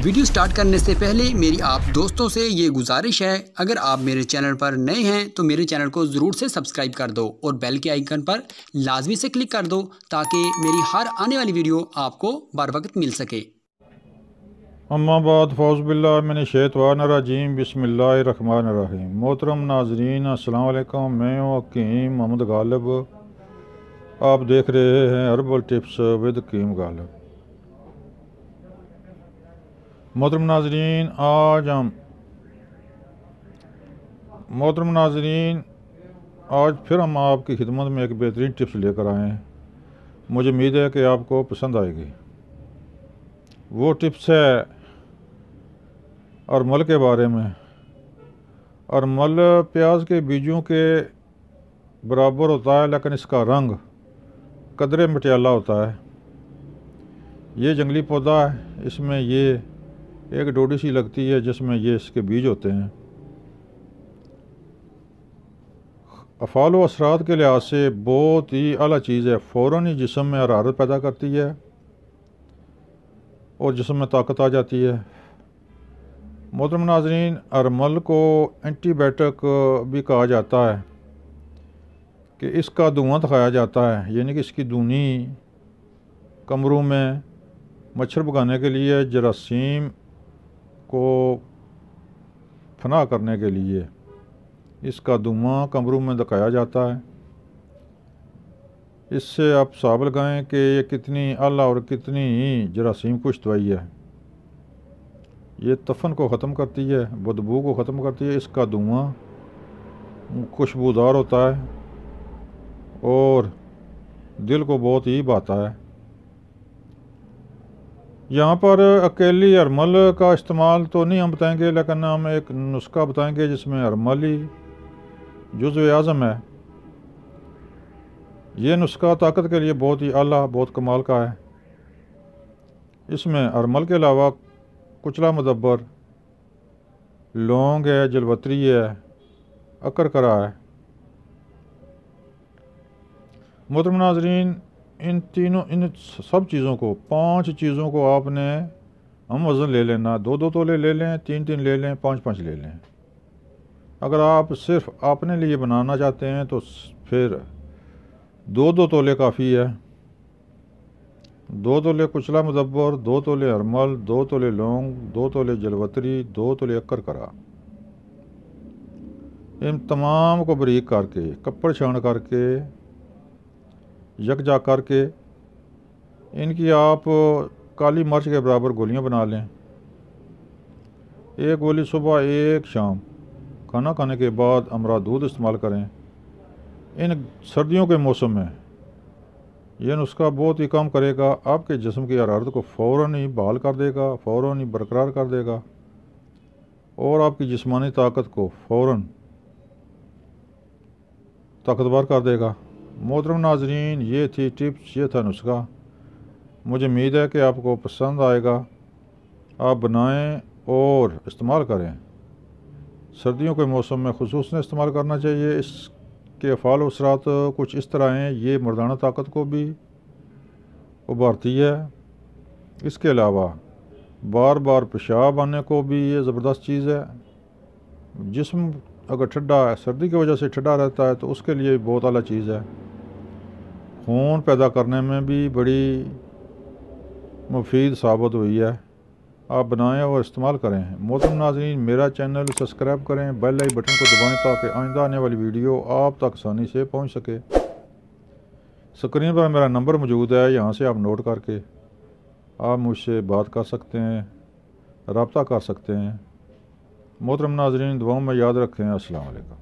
Video start करने से पहले मेरी आप दोस्तों से ये गुजारिश है, अगर आप मेरे चैनल पर नए हैं तो मेरे चैनल को ज़रूर से सब्सक्राइब कर दो और बेल के आइकन पर लाजमी से क्लिक कर दो ताकि मेरी हर आने वाली वीडियो आपको बर वक्त मिल सके। अम्माबाद फ़ौज़बिल्लाह मिनश्शैतानिर्रजीम बिस्मिल्लाहिर्रहमानिर्रहीम। मोहतरम नाजरीन अस्सलाम वालेकुम, मैं हूँ हकीम मोहम्मद गालिब। आप देख रहे हैं हर्बल टिप्स विद हकीम गालिब। मोहतरम नाजरीन आज फिर हम आपकी खिदमत में एक बेहतरीन टिप्स लेकर आए हैं। मुझे उम्मीद है कि आपको पसंद आएगी। वो टिप्स है अरमल के बारे में। अरमल प्याज के बीजों के बराबर होता है, लेकिन इसका रंग कदरे मटियाला होता है। ये जंगली पौधा है, इसमें ये एक डोडी सी लगती है जिसमें ये इसके बीज होते हैं। अफ़ाल व असरात के लिहाज से बहुत ही आला चीज़ है। फ़ौरन ही जिस्म में हरारत पैदा करती है और जिस्म में ताकत आ जाती है। मोहतरम नाज़रीन, अरमल को एंटीबायोटिक भी कहा जाता है कि इसका धुआं खाया जाता है, यानी कि इसकी धुनी कमरों में मच्छर भगाने के लिए, जरासीम को फना करने के लिए इसका धुआं कमरों में दखाया जाता है। इससे आप हिसाब लगाएं कि ये कितनी आला और कितनी ही जरासीम कुश दवाई है। ये तफन को ख़त्म करती है, बदबू को ख़त्म करती है। इसका धुआं खुशबूदार होता है और दिल को बहुत ही भाता है। यहाँ पर अकेली अरमल का इस्तेमाल तो नहीं हम बताएंगे, लेकिन हम एक नुस्खा बताएंगे जिसमें अरमल ही जुज़्व आज़म है। ये नुस्खा ताकत के लिए बहुत ही आला, बहुत कमाल का है। इसमें अरमल के अलावा कुचला मुदब्बर, लौंग है, जलवतरी है, अकरकरा है। मोहतरम नाज़रीन, इन सब चीज़ों को, 5 चीज़ों को आपने हम वज़न ले लेना। 2-2 तोले ले लें, 3-3 ले लें, 5-5 ले लें। अगर आप सिर्फ अपने लिए बनाना चाहते हैं तो फिर 2-2 तोले काफ़ी है। 2 तोले कुचला मुदब्बर, 2 तोले अरमल, 2 तोले लौंग, 2 तोले जलवतरी, 2 तोले अकरकरा। इन तमाम को बारीक करके, कपड़ छान करके, यकजा करके इनकी आप काली मिर्च के बराबर गोलियां बना लें। एक गोली सुबह, एक शाम खाना खाने के बाद अमरा दूध इस्तेमाल करें। इन सर्दियों के मौसम में यह नुस्खा बहुत ही कम करेगा, आपके जिस्म की हरारत को फ़ौरन ही बहाल कर देगा, फ़ौरन ही बरकरार कर देगा और आपकी जिस्मानी ताकत को फ़ौरन ताकतवर कर देगा। मोहतरम नाज़रीन, ये थी टिप्स, ये था नुस्खा। मुझे उम्मीद है कि आपको पसंद आएगा। आप बनाएं और इस्तेमाल करें। सर्दियों के मौसम में ख़ुसूसन इस्तेमाल करना चाहिए। इसके अफ़ाल व असरात कुछ इस तरह हैं। ये मर्दाना ताकत को भी उभारती है। इसके अलावा बार बार पेशाब आने को भी ये ज़बरदस्त चीज़ है। जिस्म अगर ठंडा है, सर्दी की वजह से ठंडा रहता है, तो उसके लिए बहुत आला चीज़ है। खून पैदा करने में भी बड़ी मुफीद साबित हुई है। आप बनाएं और इस्तेमाल करें। मोहतरम नाज़रीन, मेरा चैनल सब्सक्राइब करें, बेल आई बटन को दबाएं ताकि आइंदा आने वाली वीडियो आप तक आसानी से पहुंच सके। स्क्रीन पर मेरा नंबर मौजूद है, यहाँ से आप नोट करके आप मुझसे बात कर सकते हैं, रब्ता कर सकते हैं। मोहतरम नाज़रीन, दुआओं में याद रखें। अस्सलाम वालेकुम।